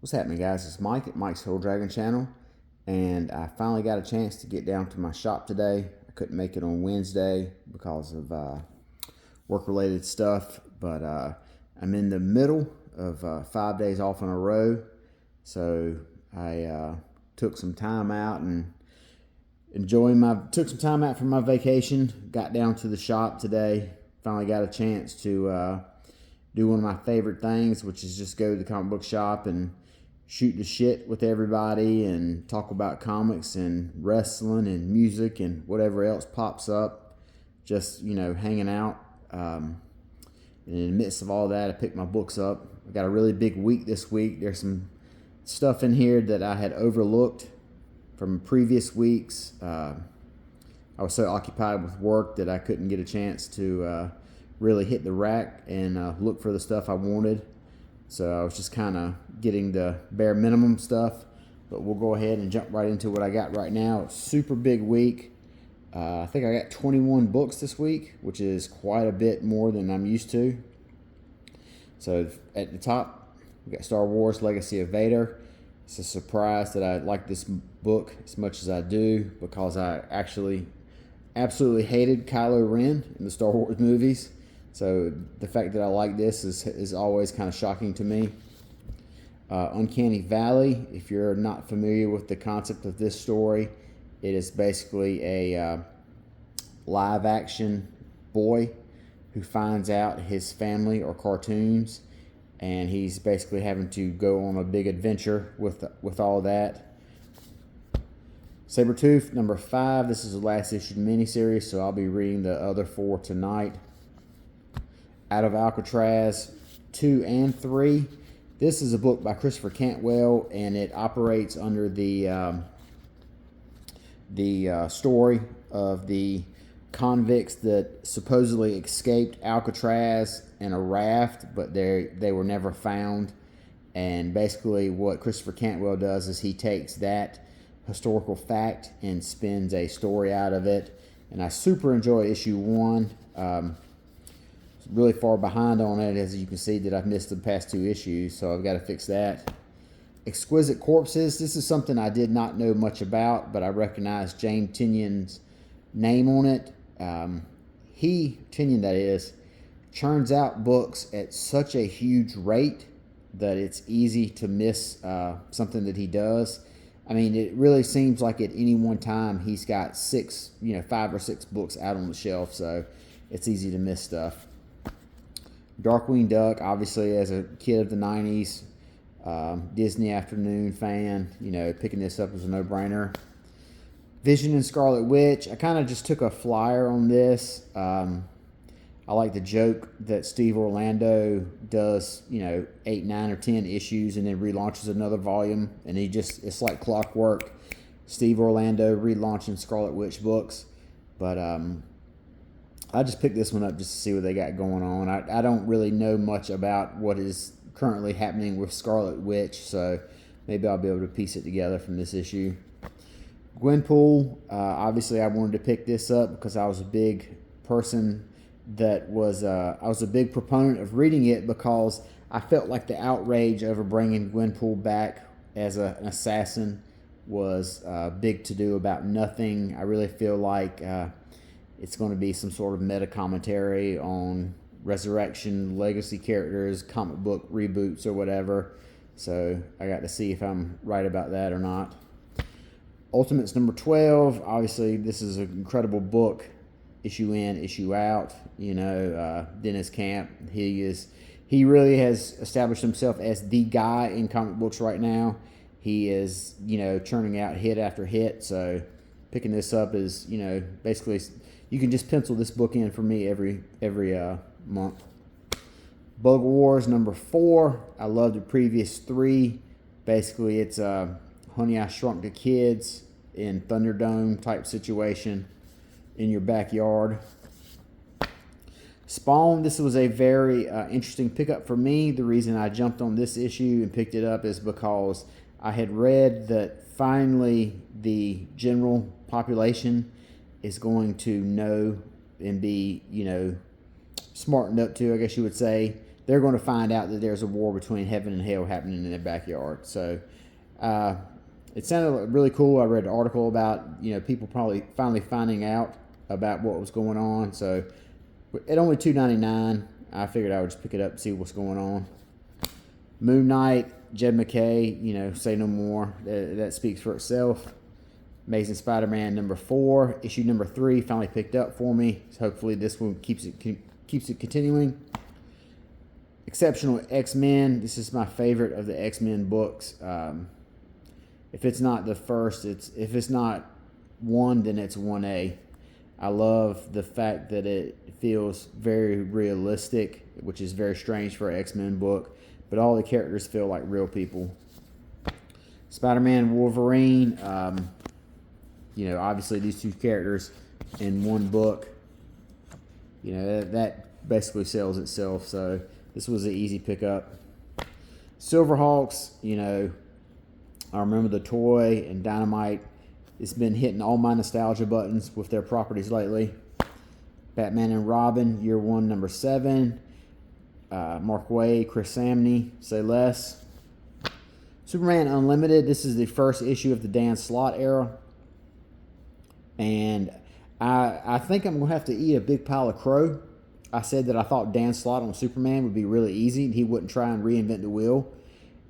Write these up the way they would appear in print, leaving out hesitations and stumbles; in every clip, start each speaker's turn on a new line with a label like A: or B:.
A: What's happening, guys? It's Mike at Mike's Hill Dragon channel, and I finally got a chance to get down to my shop today. I couldn't make it on Wednesday because of work-related stuff, but I'm in the middle of 5 days off in a row, so I took some time out and took some time out from my vacation. Got down to the shop today. Finally got a chance to do one of my favorite things, which is just go to the comic book shop and shoot the shit with everybody and talk about comics and wrestling and music and whatever else pops up. Just, hanging out. And in the midst of all that, I picked my books up. I got a really big week this week. There's some stuff in here that I had overlooked from previous weeks. I was so occupied with work that I couldn't get a chance to really hit the rack and look for the stuff I wanted. So I was just kind of getting the bare minimum stuff. But we'll go ahead and jump right into what I got right now. It's a super big week. I think I got 21 books this week, which is quite a bit more than I'm used to. So at the top, we got Star Wars Legacy of Vader. It's a surprise that I like this book as much as I do, because I actually absolutely hated Kylo Ren in the Star Wars movies. So the fact that I like this is always kind of shocking to me. Uncanny Valley, if you're not familiar with the concept of this story, it is basically a live action boy who finds out his family are cartoons, and he's basically having to go on a big adventure with all that. Sabretooth, number 5. This is the last issued miniseries, so I'll be reading the other 4 tonight. Out of Alcatraz, 2 and 3. This is a book by Christopher Cantwell, and it operates under the story of the convicts that supposedly escaped Alcatraz in a raft, but they were never found. And basically what Christopher Cantwell does is he takes that historical fact and spins a story out of it. And I super enjoy issue 1. Really far behind on it, as you can see that I've missed the past 2 issues, so I've got to fix that. Exquisite Corpses. This is something I did not know much about, but I recognize James Tynion's name on it. Tynnion that is, churns out books at such a huge rate that it's easy to miss something that he does. I mean, it really seems like at any one time he's got 5 or 6 books out on the shelf, so it's easy to miss stuff. Darkwing Duck, obviously as a kid of the 90s, Disney Afternoon fan, picking this up was a no-brainer. Vision and Scarlet Witch, I kind of just took a flyer on this. I like the joke that Steve Orlando does, 8, 9, or 10 issues and then relaunches another volume, and it's like clockwork. Steve Orlando relaunching Scarlet Witch books. But I just picked this one up just to see what they got going on. I don't really know much about what is currently happening with Scarlet Witch, so maybe I'll be able to piece it together from this issue. Gwenpool, obviously I wanted to pick this up because I was a big person I was a big proponent of reading it, because I felt like the outrage over bringing Gwenpool back as an assassin was big to do about nothing. I really feel like it's going to be some sort of meta commentary on resurrection, legacy characters, comic book reboots, or whatever. So I got to see if I'm right about that or not. Ultimates number 12. Obviously, this is an incredible book. Issue in, issue out. Dennis Camp. He really has established himself as the guy in comic books right now. He is, churning out hit after hit. So picking this up is, basically, you can just pencil this book in for me every month. Bug Wars number 4. I love the previous 3. Basically, it's Honey, I Shrunk the Kids in Thunderdome type situation in your backyard. Spawn, this was a very interesting pickup for me. The reason I jumped on this issue and picked it up is because I had read that finally the general population is going to know and be, smartened up to, I guess you would say, they're going to find out that there's a war between heaven and hell happening in their backyard. So it sounded really cool. I read an article about people probably finally finding out about what was going on. So at only $2.99, I figured I would just pick it up and see what's going on. Moon Knight, Jed McKay, say no more. That speaks for itself. Amazing Spider-Man #4, issue #3 finally picked up for me. So hopefully this one keeps it continuing. Exceptional X-Men. This is my favorite of the X-Men books. If it's not the first, if it's not 1, then it's 1A. I love the fact that it feels very realistic, which is very strange for an X-Men book, but all the characters feel like real people. Spider-Man, Wolverine, obviously these two characters in one book, that basically sells itself, so this was an easy pickup. Silverhawks, I remember the toy and Dynamite. It's been hitting all my nostalgia buttons with their properties lately. Batman and Robin, Year 1, #7. Mark Waid, Chris Samney, say less. Superman Unlimited, this is the first issue of the Dan Slott era. And I think I'm going to have to eat a big pile of crow. I said that I thought Dan Slott on Superman would be really easy. He wouldn't try and reinvent the wheel.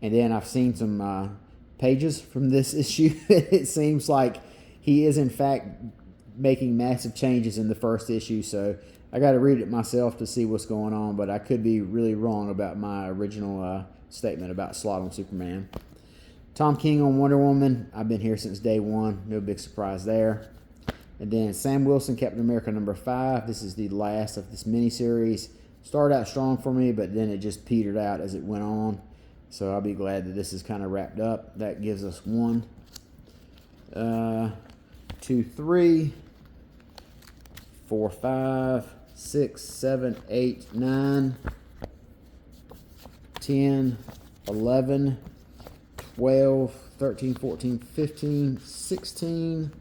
A: And then I've seen some pages from this issue. It seems like he is, in fact, making massive changes in the first issue. So I got to read it myself to see what's going on. But I could be really wrong about my original statement about Slott on Superman. Tom King on Wonder Woman. I've been here since day one. No big surprise there. And then Sam Wilson, Captain America #5. This is the last of this miniseries. Started out strong for me, but then it just petered out as it went on. So I'll be glad that this is kind of wrapped up. That gives us 1, 2, 3, 4, 5, 6, 7, 8, 9, 10, 11, 12, 13, 14, 15, 16,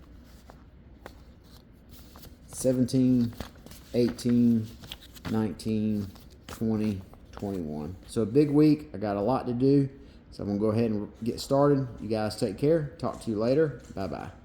A: 17, 18, 19, 20, 21. So a big week. I got a lot to do. So I'm going to go ahead and get started. You guys take care. Talk to you later. Bye-bye.